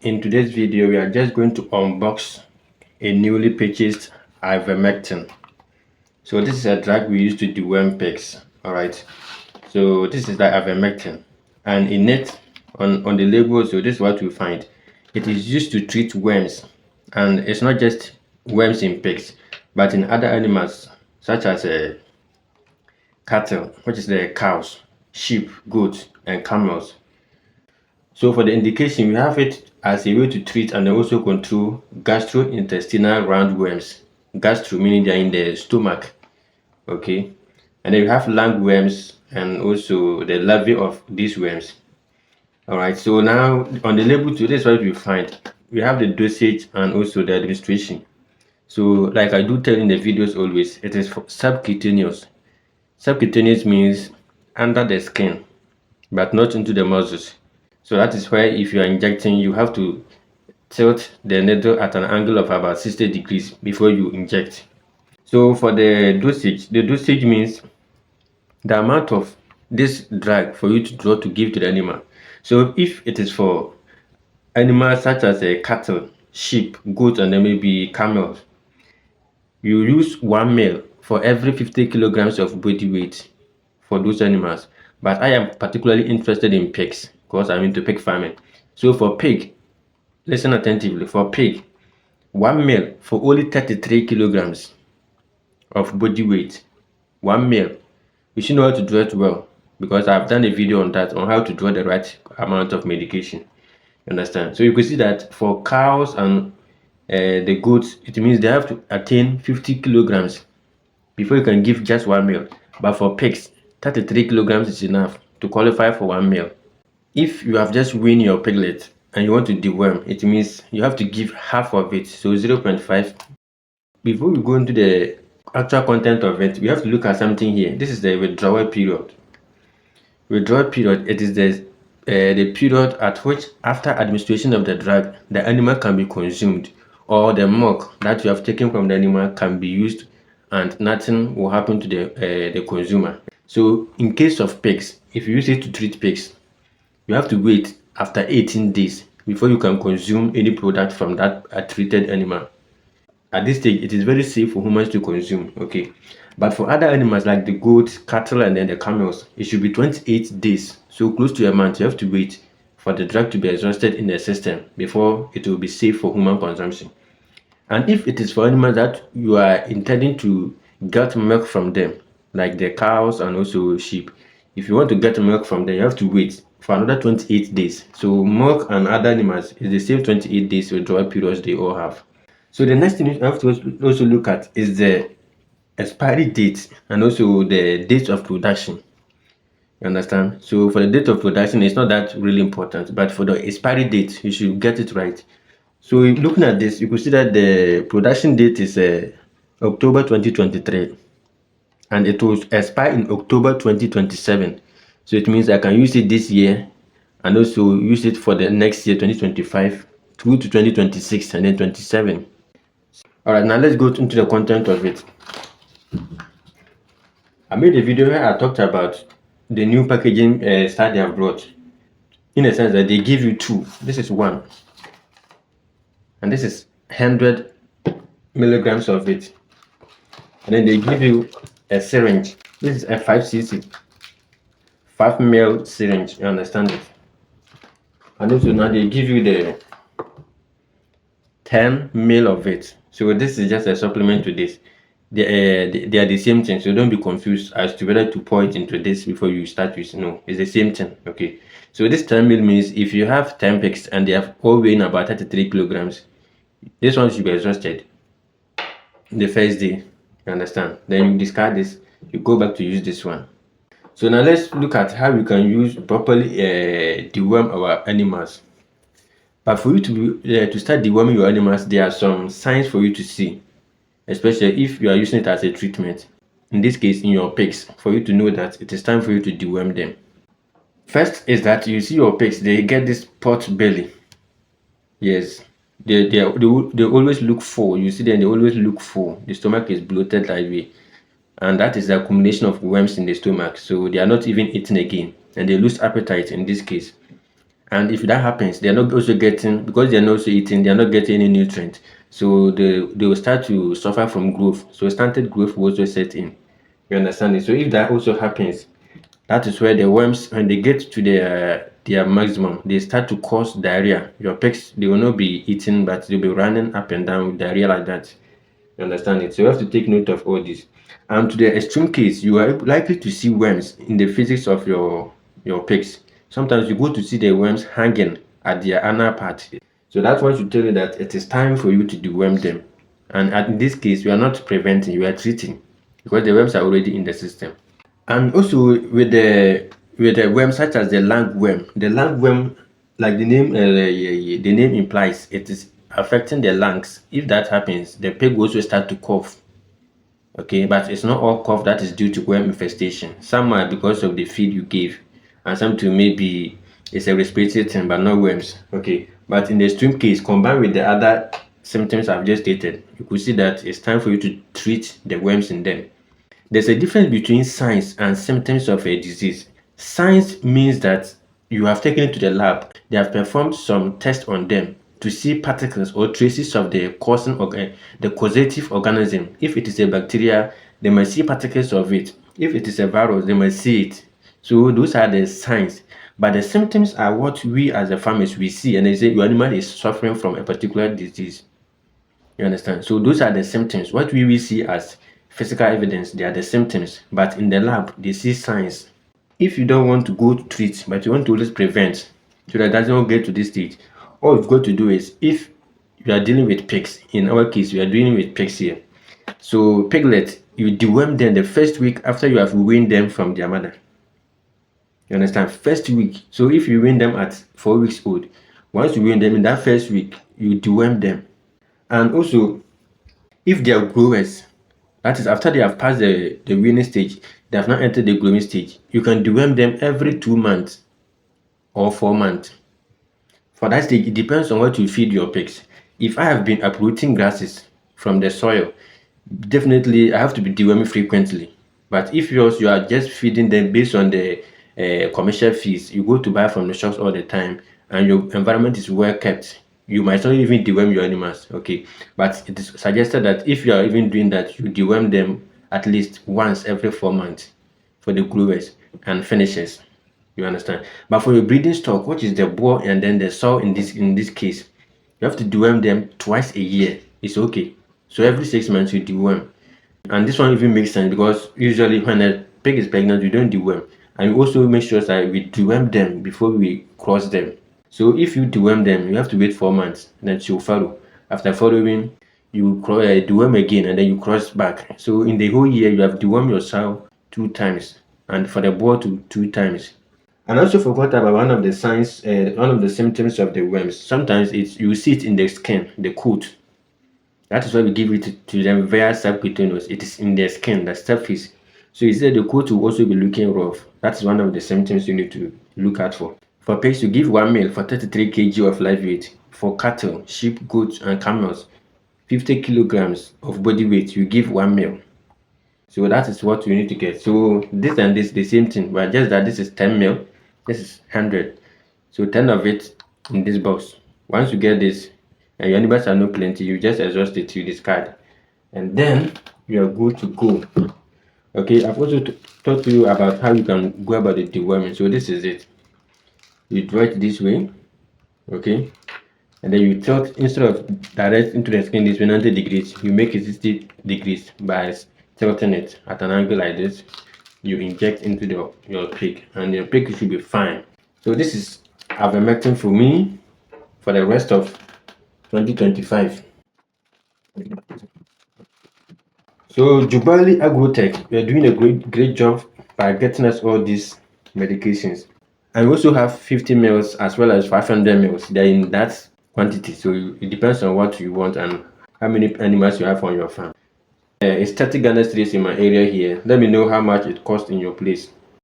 in today's video we are just going to unbox a newly purchased ivermectin. So this is a drug we use to deworm pigs. All right, so this is the ivermectin, and in it, on the label, so this is what we find. It is used to treat worms, and it's not just worms in pigs but in other animals such as cattle, which is the cows, sheep, goats and camels. So for the indication, we have it as a way to treat and also control gastrointestinal roundworms. Gastro meaning they are in the stomach, okay? And then we have lung worms and also the larvae of these worms. All right, so now on the label today is what we find. We have the dosage and also the administration. So like I do tell in the videos always, it is for subcutaneous. Subcutaneous means under the skin, but not into the muscles. So that is why if you are injecting, you have to tilt the needle at an angle of about 60 degrees before you inject. So for the dosage means the amount of this drug for you to draw to give to the animal. So if it is for animals such as cattle, sheep, goats, and then maybe camels, you use 1 ml for every 50 kilograms of body weight for those animals. But I am particularly interested in pigs because I'm into pig farming. So for pig, listen attentively. For pig, 1 ml for only 33 kilograms of body weight. 1 ml. You should know how to draw it well because I've done a video on that, on how to draw the right amount of medication. You understand? So you can see that for cows and the goats, it means they have to attain 50 kilograms before you can give just 1 ml. But for pigs, 33 kilograms is enough to qualify for 1 ml. If you have just weaned your piglet and you want to deworm, it means you have to give half of it, so 0.5. Before we go into the actual content of it, we have to look at something here. This is the withdrawal period. Withdrawal period, it is the period at which after administration of the drug, the animal can be consumed, or the milk that you have taken from the animal can be used and nothing will happen to the consumer. So in case of pigs, if you use it to treat pigs, you have to wait after 18 days before you can consume any product from that treated animal. At this stage, it is very safe for humans to consume, okay? But for other animals like the goats, cattle, and then the camels, it should be 28 days. So close to a month, you have to wait for the drug to be exhausted in the system before it will be safe for human consumption. And if it is for animals that you are intending to get milk from them, like the cows and also sheep, if you want to get milk from them, you have to wait for another 28 days. So milk and other animals is the same 28 days withdrawal periods they all have. So the next thing you have to also look at is the expiry date and also the date of production. You understand? So for the date of production, it's not that really important, but for the expiry date, you should get it right. So looking at this, you can see that the production date is October 2023, and it will expire in October 2027. So it means I can use it this year and also use it for the next year, 2025 through to 2026 and then 27. All right, now let's go into the content of it. I made a video where I talked about the new packaging style they have brought, in a sense that they give you two. This is one, and this is 100 milligrams of it, and then they give you a syringe. This is a 5cc 5 ml syringe. You understand it? And also now they give you the 10 ml of it. So this is just a supplement to this. They are the same thing, so don't be confused as to whether to pour it into this before you start using. No, it's the same thing. Okay, so this 10 ml means if you have 10 pigs and they have all weighing about 33 kilograms, this one should be exhausted the first day. You understand? Then you discard this, you go back to use this one. So now let's look at how we can use properly deworm our animals. But for you to start deworming your animals, there are some signs for you to see, especially if you are using it as a treatment. In this case, in your pigs, for you to know that it is time for you to deworm them. First is that you see your pigs, they get this pot belly. Yes, they always look full. You see them, they always look full. The stomach is bloated that way. And that is the accumulation of worms in the stomach. So they are not even eating again. And they lose appetite in this case. And if that happens, they're not also getting, because they're not also eating, they're not getting any nutrient. So they will start to suffer from growth. So stunted growth will also set in. You understand it? So if that also happens, that is where the worms, when they get to their maximum, they start to cause diarrhea. Your pigs, they will not be eating, but they'll be running up and down with diarrhea like that. You understand it? So you have to take note of all this. And to the extreme case, you are likely to see worms in the physics of your pigs. Sometimes you go to see the worms hanging at their anal part. So that's why should tell you that it is time for you to deworm them. And in this case, you are not preventing, you are treating, because the worms are already in the system. And also with the worm such as the langworm, like the name implies, it is affecting the lungs. If that happens, the pig will also start to cough. Okay, but it's not all cough that is due to worm infestation. Some are because of the feed you gave, and some to maybe it's a respiratory thing, but not worms. Okay, but in the extreme case, combined with the other symptoms I've just stated, you could see that it's time for you to treat the worms in them. There's a difference between signs and symptoms of a disease. Signs means that you have taken it to the lab, they have performed some tests on them to see particles or traces of the the causative organism. If it is a bacteria, they might see particles of it. If it is a virus, they might see it. So those are the signs. But the symptoms are what we as the farmers we see, and they say your animal is suffering from a particular disease. You understand? So those are the symptoms. What we will see as physical evidence, they are the symptoms. But in the lab, they see signs. If you don't want to go to treat, but you want to always prevent, so that it doesn't get to this stage, all you've got to do is, if you are dealing with pigs, in our case, we are dealing with pigs here. So piglet, you deworm them the first week after you have weaned them from their mother. You understand? First week. So if you wean them at 4 weeks old, once you wean them in that first week, you deworm them. And also, if they are growers, that is after they have passed the weaning stage, they have not entered the growing stage, you can deworm them every 2 months or 4 months. For that stage, it depends on what you feed your pigs. If I have been uprooting grasses from the soil, definitely I have to be deworming frequently. But if you are just feeding them based on the commercial fees, you go to buy from the shops all the time, and your environment is well kept, you might not even deworm your animals. Okay, but it is suggested that if you are even doing that, you deworm them at least once every 4 months for the growers and finishers. You understand? But for your breeding stock, which is the boar and then the sow in this case, you have to deworm them twice a year. It's okay. So every 6 months you deworm. And this one even makes sense because usually when a pig is pregnant, we don't deworm. And we also make sure that we deworm them before we cross them. So if you deworm them, you have to wait 4 months, then she'll follow. After following, you deworm again and then you cross back. So in the whole year, you have dewormed your sow 2 times and for the boar 2 times. And I also forgot about one of the signs, one of the symptoms of the worms. Sometimes you see it in the skin, the coat. That is why we give it to them via subcutaneous. It is in the skin, the surface. So you said the coat will also be looking rough. That's one of the symptoms you need to look out for. For pigs, you give 1 meal for 33 kg of live weight. For cattle, sheep, goats, and camels, 50 kilograms of body weight, you give 1 meal. So that is what you need to get. So this and this, the same thing, but just that this is 10 mil, this is 100. So 10 of it in this box. Once you get this, and your animals are not plenty, you just exhaust it, you discard. And then you are good to go. Okay, I've also taught you about how you can go about the deworming. So this is it. You draw it this way, okay? And then you tilt, instead of direct into the skin this way 90 degrees, you make it 60 degrees by tilting it at an angle like this. You inject into your pig, and your pig should be fine. So this is ivermectin for me for the rest of 2025. So Jubali Agrotech, they're doing a great job by getting us all these medications. And we also have 50 mils as well as 500 mils. They're in that quantity, so it depends on what you want and how many animals you have on your farm. It's 30 Ghana cedis in my area here. Let me know how much it costs in your place.